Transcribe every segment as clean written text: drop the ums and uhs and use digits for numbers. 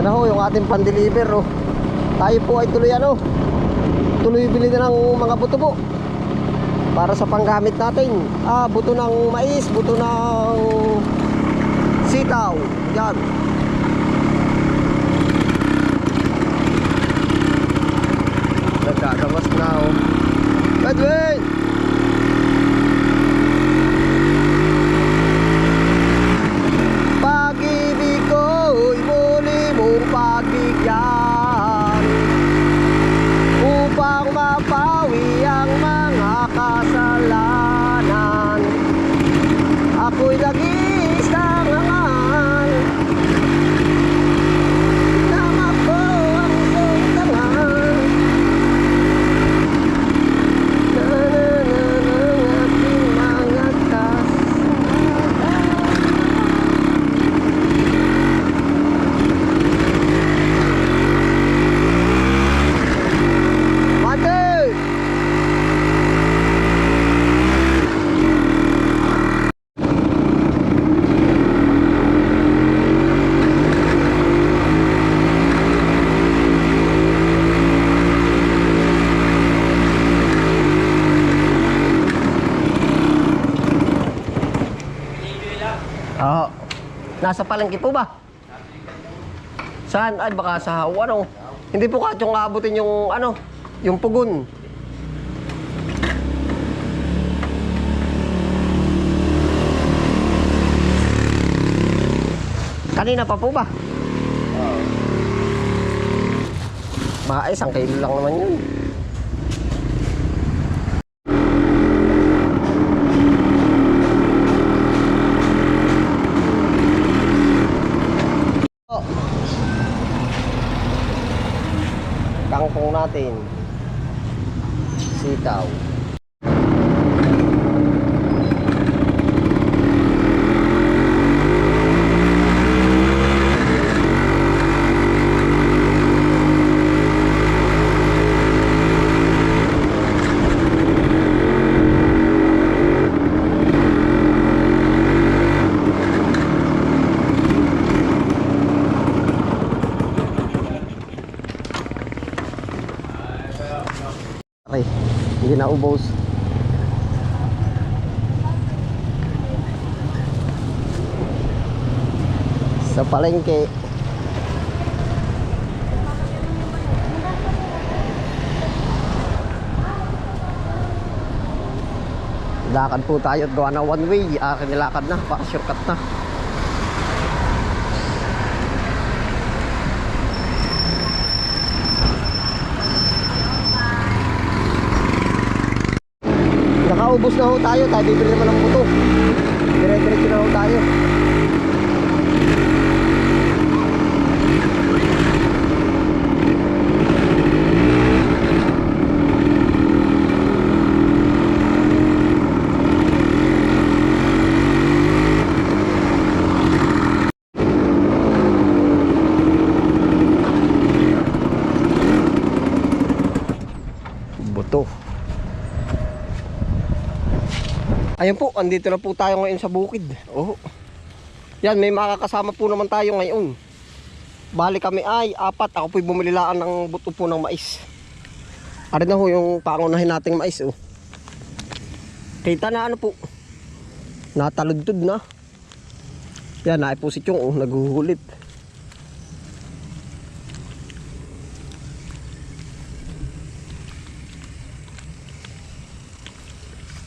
Yan ho yung ating pan-deliver oh. Tayo po ay tuloy tuloy bili na ng mga buto po para sa panggamit natin. Buto ng mais, buto ng sitaw. Yan. Nagkakamas na oh. Edwin! Pag-ibig ko'y muli mong pagbigyan upang mapawi ang mga kasalanan. Ako'y nag-iisang hangal nang ako ang sundangan. Na-na-na-na aking mga kasalanan. Mate! Oo. Nasa palengke po ba? Saan? Ay baka sa ano. Hindi po katyong aabutin yung yung pugon. Kanina pa po ba? Oo. Baka isang kilo lang naman yun. Kangkong natin, sitaw. Okay, hindi na ubos. Sa palengke. Lakad po tayo at gawa na one way. Akin nilakad na, pa-shortcut na. Nakaubos na ho tayo, bibili naman ng buto. Dire-diretso na ho tayo. Buto. Ayun po, andito na po tayo ngayon sa bukid. Oh. Yan, may makakasama po naman tayo ngayon. Bali kami ay 4. Ako po'y bumililaan ng buto po ng mais. Ari na ho yung pangunahin nating mais oh. Kita na po. Nataludtod na. Yan, naipusit yung naghuhulit.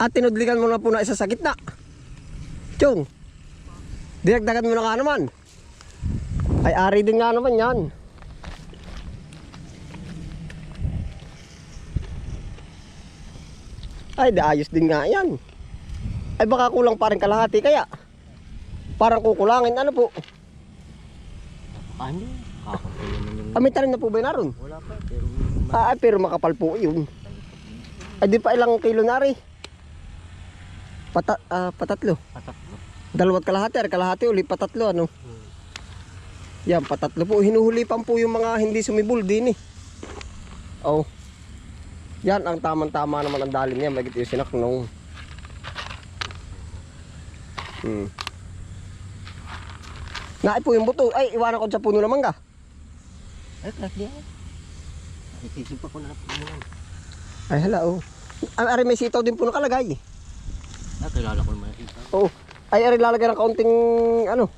At tinudlikan mo na po na isa sa gitna. Chong, dinagdagan mo na nga naman. Ay ari din nga naman yan. Ay ayos din nga yan. Ay baka kulang pa rin kalahati kaya. Parang kukulangin ano po. Ano? May tanim na po ba yun naroon? Wala pa pero pero makapal po yun. Ay di pa ilang kilo na rin. Patatlo. patatlo. 2 kalahati, kalahati uli patatlo ano. Yan, patatlo po. Hinuhulipan po yung mga hindi sumibol din eh. Oh. Yan ang tamang-tama naman ang dalim niya. Magit yung sinak nung. Naay po yung buto. Ay, iwanan ko sa puno naman ka. Ay, crack di yan. Itisip ako na naman. Ay hala oh. Ari may sitaw din po nakalagay. Kilala ko naman yung sitaw. Oo. Ay ari lalagay ng kaunting ano.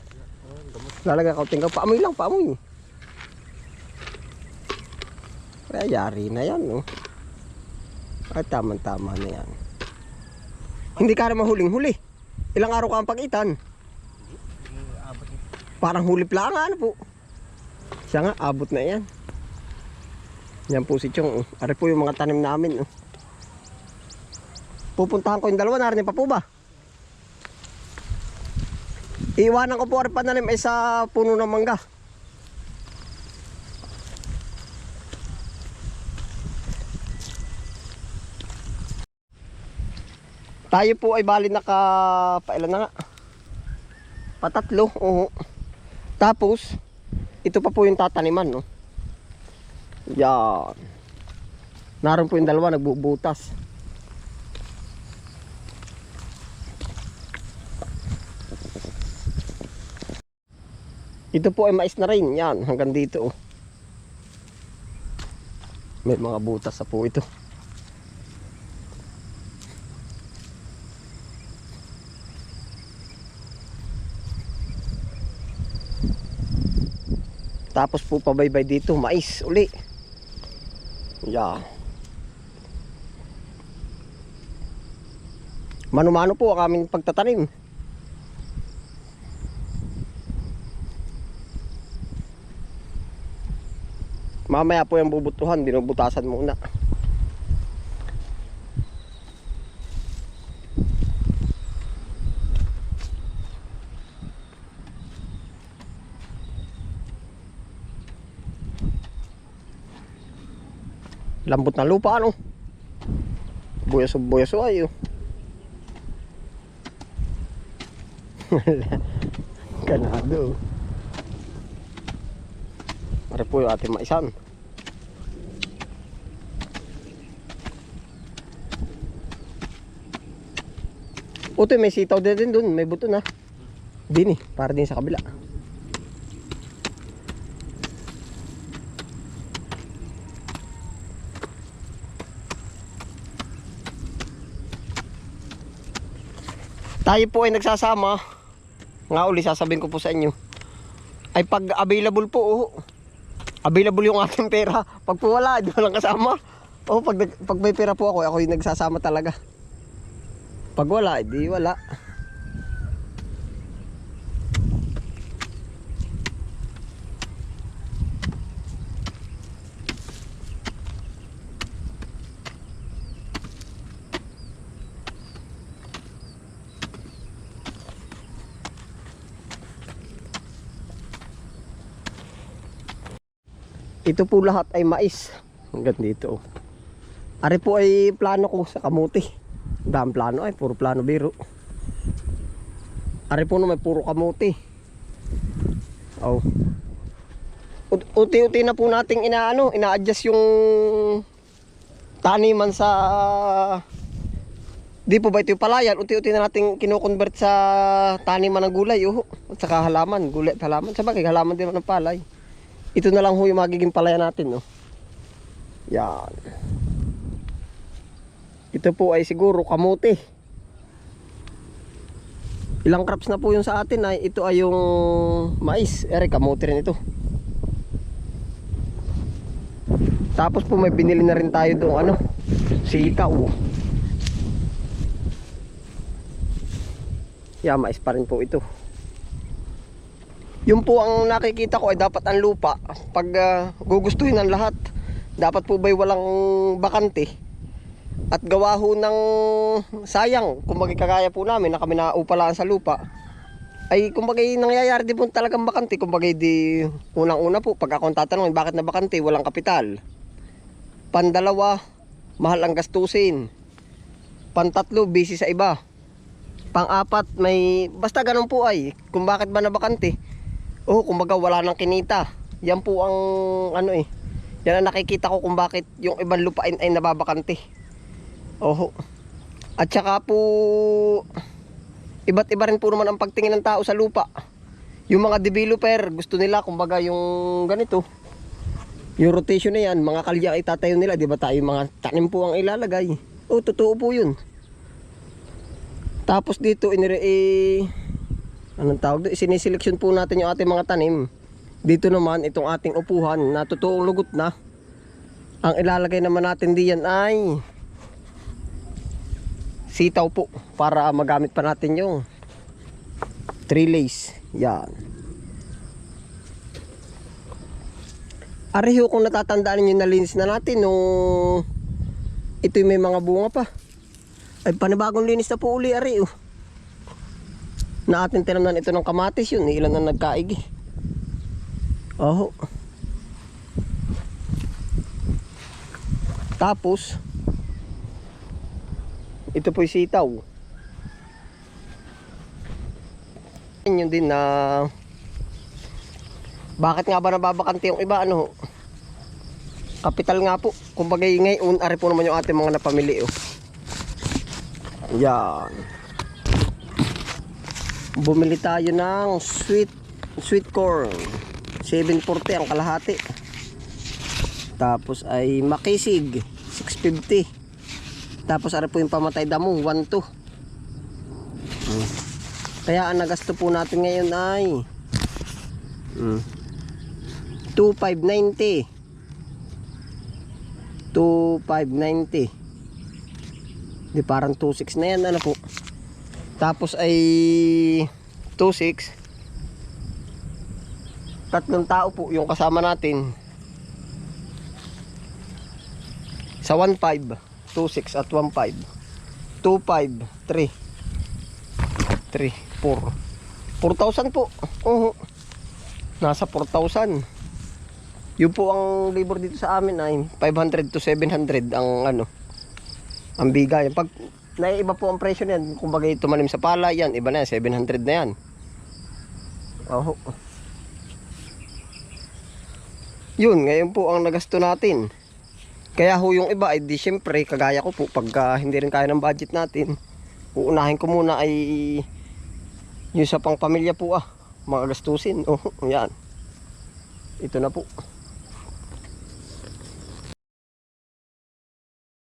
Lalagay ng kaunting paamoy lang, paamoy. Kaya yari na yan oh. Ay tama-tama na yan. Hindi ka na mahuling-huli. Ilang araw ka ang pag-itan? Parang hulip lang ano po. Siya nga, abot na yan. Yan po si Chong. Ari po yung mga tanim namin. Pupuntahan ko yung dalawa. Narinig pa po ba? Iiwanan ko po ari pananim ay sa puno ng mangga. Tayo po ay bali pailan na nga? Patatlo. Oo. Tapos, ito pa po yung tataniman, no? Yan. Naroon po yung dalawa, nagbubutas. Ito po ay mais na rin. Yan, hanggang dito, oh. May mga butas na po ito. Tapos po pabaybay dito, mais uli. Yeah. Mano-mano po ang aming pagtatanim. Mamaya po yung bubutuhan, binubutasan muna. Lambot na lupa ano. Buyaso ayo. Kanado. Para po yung ating maisan. Utoy, may sitaw din dun, may buto na. Dini, para din sa kabila. Tayo po ay nagsasama. Nga uli sasabihin ko po sa inyo. Ay pag available po, oh. Available yung ating pera. Pag po wala, di walang kasama. Oh, pag may pera po ako yung nagsasama talaga. Pag wala, di wala. Ito po lahat ay mais. Hanggang dito. Ari po ay plano ko sa kamuti. Dahang plano ay puro plano biro. Ari po no may puro kamuti. Oh. Uti-uti na po nating ina-adjust yung taniman sa di po ba ito yung palayan. Uti-uti na nating kino-convert sa taniman ng gulay. At saka halaman, gulay at halaman. Sabagay halaman din ng palay. Ito na lang ho yung magiging palaya natin, no? Yan. Ito po ay siguro kamote. Ilang crops na po yung sa atin ay ito ay yung mais. Kamote rin ito. Tapos po may binili na rin tayo doon sitaw. Yan, mais pa rin po ito. Yung po ang nakikita ko ay dapat ang lupa pag gugustuhin ng lahat. Dapat po ba'y walang bakante. At gawa ho ng sayang kung kagaya po namin na kami naupalaan sa lupa. Ay kung nangyayari din po talagang bakante. Kung di unang-una po pag akong tatanungin bakit na bakante, walang kapital. Pandalawa, mahal ang gastusin. Pantatlo, busy sa iba. Pang-apat, basta ganun po ay kung bakit ba na bakante. Kumbaga wala nang kinita. Yan po ang yan ang nakikita ko kung bakit yung ibang lupain ay nababakante. At saka po iba't iba rin po naman ang pagtingin ng tao sa lupa. Yung mga developer gusto nila kumbaga yung ganito. Yung rotation na yan, mga kalya itatayo nila, di ba tayo mga tanim po ang ilalagay. Oh, totoo po yun. Tapos dito, anong tawag doon? Siniseleksyon po natin yung ating mga tanim. Dito naman, itong ating upuhan na totoong lugot na. Ang ilalagay naman natin diyan ay sitaw po para magamit pa natin yung trellis. Yan. Ariho kung natatandaan niyo nalinis na natin nung ito may mga bunga pa. Ay panibagong linis na po uli ariho. Na atin tinamnan ito ng kamatis yun. Ilan na nagkaig. Oh. Tapos ito po'y sitaw. Yun din na bakit nga ba nababakante yung iba ano? Kapital nga po. Kumbaga ngayon ari po naman yung ating mga napamili oh. Yan. Bumili tayo ng sweet corn. 740 ang kalahati. Tapos ay makisig 650. Tapos ari po yung pamatay damo 1.2. Kaya ang nagasto po natin ngayon ay 2,590. 2,590. Di parang 2,600 na yan ano po. Tapos ay 2,600. Tatlong tao po yung kasama natin. Sa 1,500. 2,600 at 1,500. 2,500. 3. 4. 4,000 po. Nasa 4,000. Yun po ang labor dito sa amin ay 500 to 700 ang ano. Ang bigay. Pag naiiba po ang presyo niyan, kumbaga tumanim sa pala yan, iba na yan, 700 na yan. Yun, ngayon po ang nagasto natin. Kaya ho yung iba ay di syempre kagaya ko po pagka hindi rin kaya ng budget natin. Uunahin ko muna ay yung sa pang pamilya po mga gastusin. Yan. Ito na po.